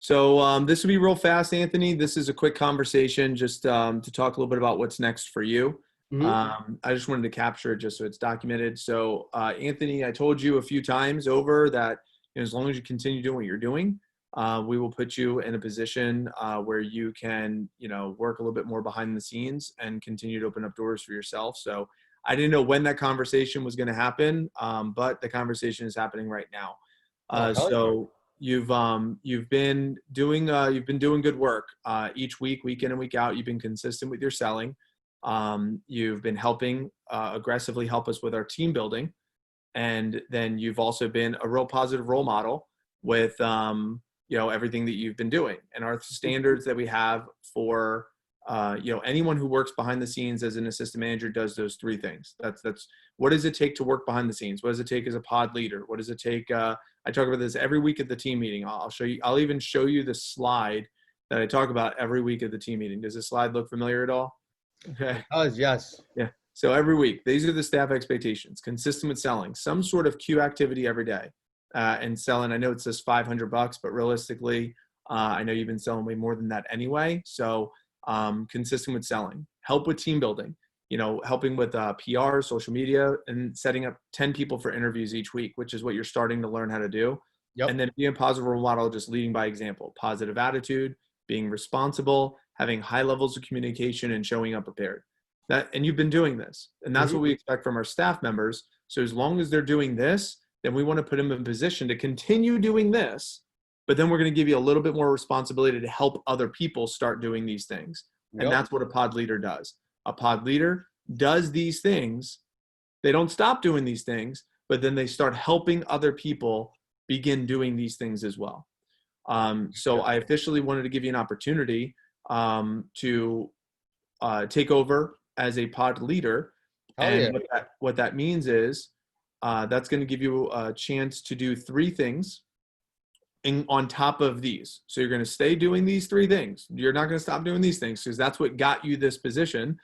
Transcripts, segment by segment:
So this will be real fast, Anthony. This is a quick conversation just to talk a little bit about what's next for you. Hmm. I just wanted to capture it just so it's documented. So Anthony, I told you a few times over that as long as you continue doing what you're doing, we will put you in a position where you can, work a little bit more behind the scenes and continue to open up doors for yourself. So I didn't know when that conversation was going to happen, but the conversation is happening right now. Oh, Uh, hell yeah. so you've been doing good work each week, week in and week out. You've been consistent with your selling. You've been helping aggressively help us with our team building, and then you've also been a real positive role model with everything that you've been doing and our standards that we have for anyone who works behind the scenes as an assistant manager does those three things. That's what does it take to work behind the scenes? What does it take as a pod leader? What does it take? I talk about this every week at the team meeting. I'll show you. I'll even show you the slide that I talk about every week at the team meeting. Does this slide look familiar at all? Okay. It does, yes. Yeah. So every week, these are the staff expectations, consistent with selling, some sort of Q activity every day. And selling, I know it says $500, but realistically, I know you've been selling way more than that anyway. So consistent with selling, help with team building, helping with PR, social media, and setting up 10 people for interviews each week, which is what you're starting to learn how to do. Yep. And then being a positive role model, just leading by example, positive attitude, being responsible, having high levels of communication, and showing up prepared. And you've been doing this, and that's Hmm. what we expect from our staff members. So as long as they're doing this, then we want to put them in position to continue doing this, but then we're going to give you a little bit more responsibility to help other people start doing these things. And Yep. that's what a pod leader does. A pod leader does these things. They don't stop doing these things, but then they start helping other people begin doing these things as well. So I officially wanted to give you an opportunity to take over as a pod leader. Hell yeah. And what that means is that's going to give you a chance to do three things on top of these. So you're going to stay doing these three things. You're not going to stop doing these things because that's what got you this position.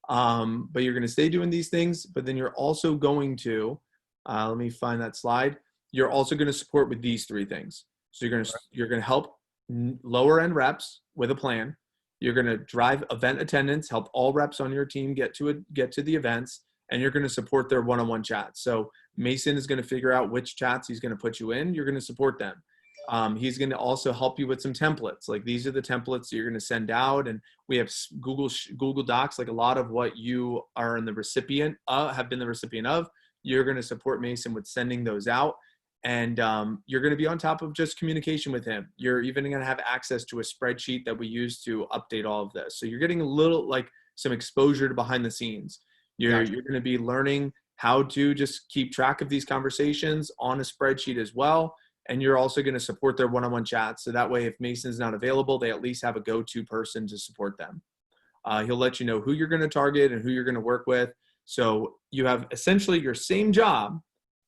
But you're going to stay doing these things, but then you're also going to, let me find that slide. You're also going to support with these three things. So you're going to help lower end reps with a plan. You're going to drive event attendance, help all reps on your team get to the events, and you're going to support their one-on-one chats. So Mason is going to figure out which chats he's going to put you in. You're going to support them. He's going to also help you with some templates. Like these are the templates that you're going to send out, and we have Google Docs. Like a lot of what you are in the recipient have been the recipient of. You're going to support Mason with sending those out. And you're going to be on top of just communication with him. You're even going to have access to a spreadsheet that we use to update all of this. So you're getting a little like some exposure to behind the scenes. You're going to be learning how to just keep track of these conversations on a spreadsheet as well. And you're also going to support their one-on-one chats. So that way, if Mason's not available, they at least have a go-to person to support them. He'll let you know who you're going to target and who you're going to work with. So you have essentially your same job,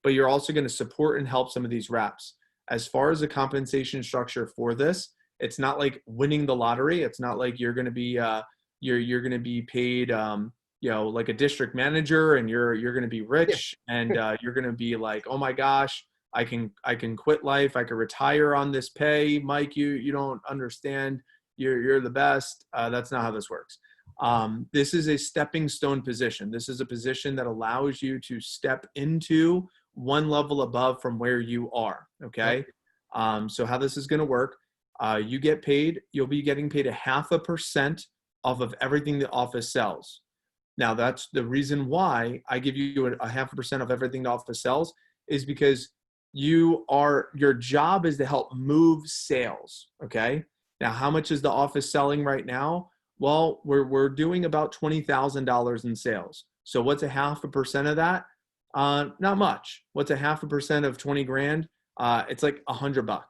but you're also going to support and help some of these reps. As far as the compensation structure for this, it's not like winning the lottery. It's not like you're going to be you're going to be paid like a district manager and you're going to be rich and you're going to be like, oh my gosh, I can quit life. I can retire on this pay. Mike, you don't understand. You're the best. That's not how this works. This is a stepping stone position. This is a position that allows you to step into one level above from where you are. Okay. So how this is going to work, you'll be getting paid 0.5% off of everything the office sells. Now that's the reason why I give you a 0.5% of everything the office sells is because your job is to help move sales. Okay. Now, how much is the office selling right now? Well, we're doing about $20,000 in sales. So what's 0.5% of that? Not much. What's 0.5% of 20 grand? It's like $100.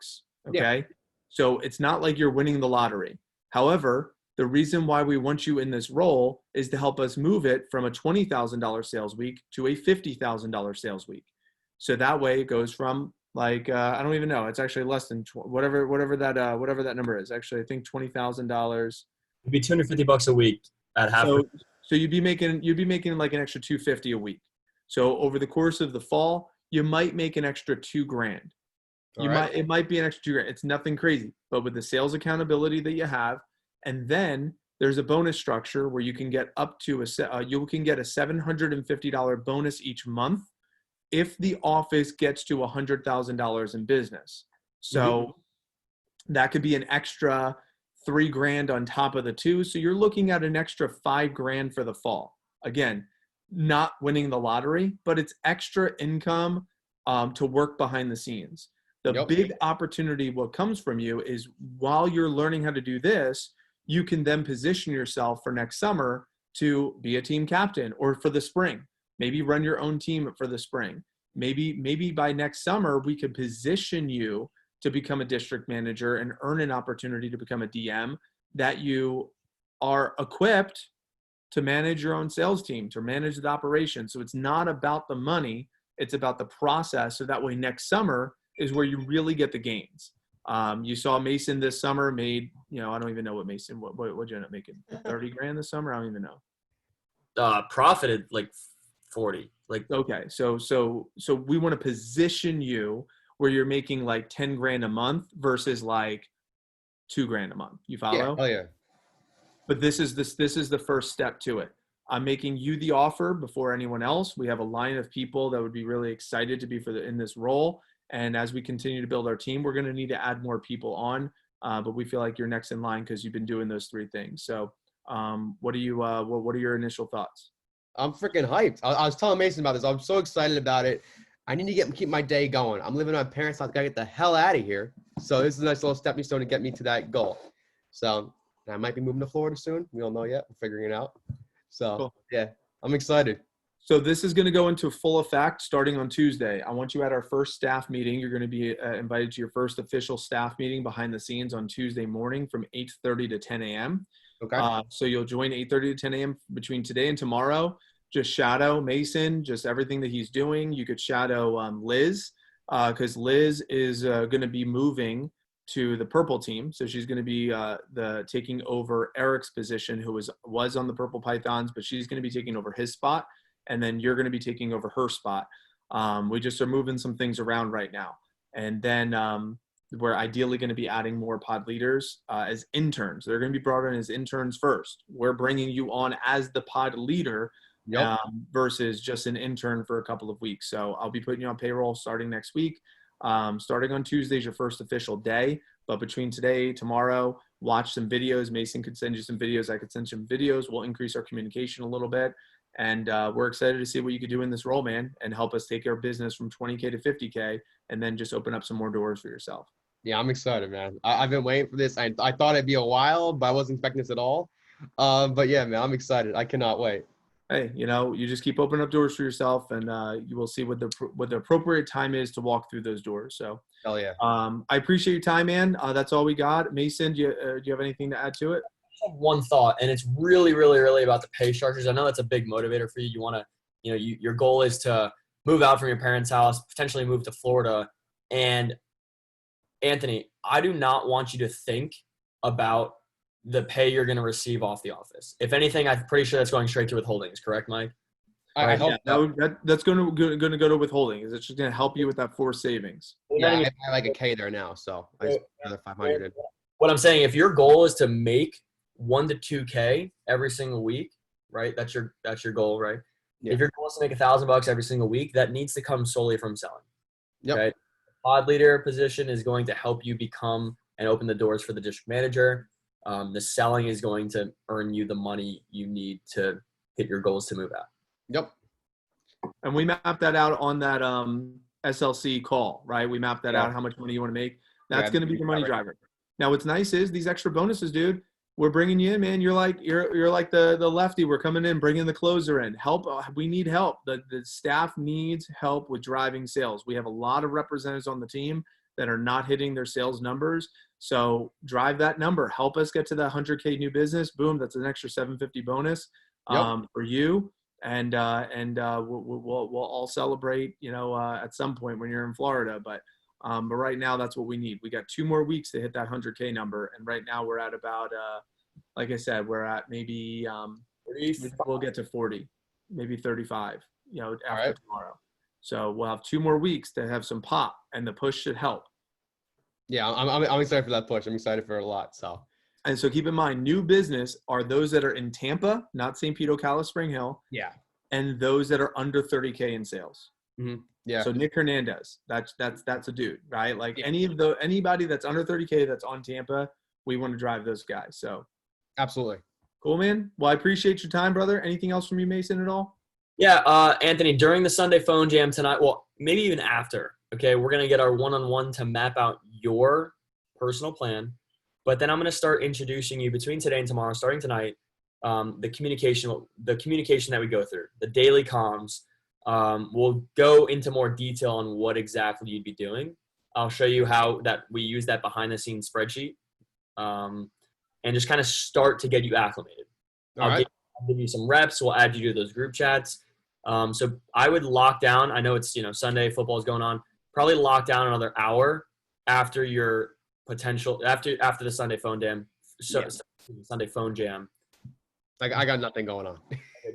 Okay. Yeah. So it's not like you're winning the lottery. However, the reason why we want you in this role is to help us move it from a $20,000 sales week to a $50,000 sales week. So that way it goes from like, I don't even know. It's actually less than whatever that number is. Actually, I think $20,000. It'd be $250 a week at half. So you'd be making like an extra $250 a week. So over the course of the fall, you might make an extra $2,000. You might, it might be an extra $2,000. It's nothing crazy, but with the sales accountability that you have, and then there's a bonus structure where you can get up to you can get a $750 bonus each month if the office gets to $100,000 in business. So that could be an extra $3,000 on top of the two. So you're looking at an extra $5,000 for the fall. Again, not winning the lottery, but it's extra income to work behind the scenes. The big opportunity, what comes from you is while you're learning how to do this, you can then position yourself for next summer to be a team captain, or for the spring, maybe run your own team for the spring. Maybe by next summer, we could position you to become a district manager and earn an opportunity to become a DM, that you are equipped to manage your own sales team, to manage the operation. So it's not about the money, it's about the process. So that way next summer is where you really get the gains. You saw Mason this summer made, I don't even know what Mason, what'd you end up making? 30 grand this summer? I don't even know. Profited like 40. Like, okay. So we want to position you where you're making like 10 grand a month versus like $2,000 a month. You follow? Yeah. Oh yeah. But this is the first step to it. I'm making you the offer before anyone else. We have a line of people that would be really excited to be in this role. And as we continue to build our team, we're going to need to add more people on. But we feel like you're next in line because you've been doing those three things. So what are your initial thoughts? I'm freaking hyped. I was telling Mason about this. I'm so excited about it. I need to keep my day going. I'm living at my parents' house. I gotta get the hell out of here. So this is a nice little stepping stone to get me to that goal. So I might be moving to Florida soon. We don't know yet. We're figuring it out. So cool. Yeah, I'm excited. So this is going to go into full effect starting on Tuesday. I want you at our first staff meeting. You're going to be invited to your first official staff meeting behind the scenes on Tuesday morning from 8:30 to 10 a.m. Okay. So you'll join 8:30 to 10 a.m. between today and tomorrow. Just shadow Mason, just everything that he's doing. You could shadow Liz, because Liz is going to be moving to the purple team. So she's going to be taking over Eric's position, who was on the Purple Pythons, but she's going to be taking over his spot. And then you're going to be taking over her spot. We just are moving some things around right now. And then we're ideally going to be adding more pod leaders as interns. They're going to be brought in as interns first. We're bringing you on as the pod leader versus just an intern for a couple of weeks. So I'll be putting you on payroll starting next week. Starting on Tuesday is your first official day. But between today, tomorrow, watch some videos. Mason could send you some videos. I could send you some videos. We'll increase our communication a little bit. And we're excited to see what you could do in this role, man, and help us take our business from 20K to 50K and then just open up some more doors for yourself. Yeah, I'm excited, man. I've been waiting for this. I thought it'd be a while, but I wasn't expecting this at all. But yeah, man, I'm excited. I cannot wait. Hey, you just keep opening up doors for yourself, and you will see what the appropriate time is to walk through those doors. So, hell yeah. I appreciate your time, man. That's all we got. Mason, do you have anything to add to it? One thought, and it's really, really, really about the pay structures. I know that's a big motivator for you. You want to, your goal is to move out from your parents' house, potentially move to Florida. And Anthony, I do not want you to think about the pay you're going to receive off the office. If anything, I'm pretty sure that's going straight to withholdings. Correct, Mike? I hope that's going to go to withholding. Is it's just going to help you with that forced savings? Yeah, I have like a K there now, so I just another 500. What I'm saying, if your goal is to make 1 to 2K every single week, right? That's your goal, right? Yeah. If your goal is to make $1,000 every single week, that needs to come solely from selling. Yep. Right? Pod leader position is going to help you become and open the doors for the district manager. The selling is going to earn you the money you need to hit your goals to move out. Yep. And we mapped that out on that SLC call, right? We mapped that out, how much money you want to make. That's going to be the money driver. Now, what's nice is these extra bonuses, dude. We're bringing you in, man. You're like the lefty. We're coming in, bringing the closer in. Help. We need help. The staff needs help with driving sales. We have a lot of representatives on the team that are not hitting their sales numbers. So drive that number. Help us get to the 100K new business. Boom. That's an extra 750 bonus for you. And we'll all celebrate, at some point when you're in Florida. But right now, that's what we need. We got 2 more weeks to hit that 100K number. And right now we're at about, like I said, we're at maybe we'll get to 40, maybe 35, after tomorrow. So we'll have 2 more weeks to have some pop, and the push should help. Yeah, I'm excited for that push. I'm excited for it a lot. So And so keep in mind, new business are those that are in Tampa, not St. Pete, Ocala, Spring Hill, yeah, and those that are under 30K in sales. yeah, So Nick Hernandez, that's a dude, right? Like Yeah. anybody that's under 30K that's on Tampa, we want to drive those guys. So absolutely. cool, man. Well, I appreciate your time, brother. Anything else from you, Mason, at all? Yeah, Anthony, during the Sunday phone jam tonight, well, maybe even after, okay, we're going to get our one-on-one to map out your personal plan. But then I'm going to start introducing you between today and tomorrow, starting tonight, the communication that we go through, the daily comms. We'll go into more detail on what exactly you'd be doing. I'll show you how that we use that behind-the-scenes spreadsheet, and just kind of start to get you acclimated. All right. I'll give you some reps. We'll add you to those group chats. So I would lock down. I know it's Sunday football is going on. Probably lock down another hour after your after the Sunday phone jam. Sunday phone jam. I got nothing going on.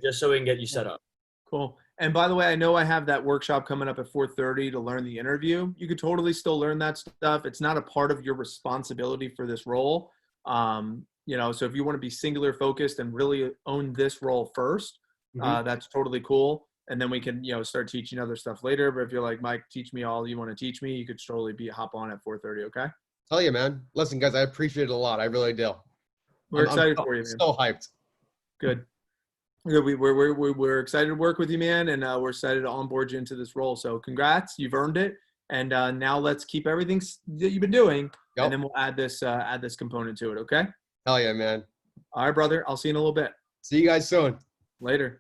Just so we can get you set up. Cool. And by the way, I know I have that workshop coming up at 4:30 to learn the interview. You could totally still learn that stuff. It's not a part of your responsibility for this role. So if you want to be singular focused and really own this role first, that's totally cool. And then we can, start teaching other stuff later. But if you're like, Mike, teach me all you want to teach me, you could totally hop on at 4:30. Okay. Tell you, man. Listen, guys, I appreciate it a lot. I really do. We're excited I'm for you, man. So hyped. Good. We're excited to work with you, man. And we're excited to onboard you into this role. So congrats. You've earned it. And now let's keep everything that you've been doing. Yep. And then we'll add this component to it. Okay. Hell yeah, man. All right, brother. I'll see you in a little bit. See you guys soon. Later.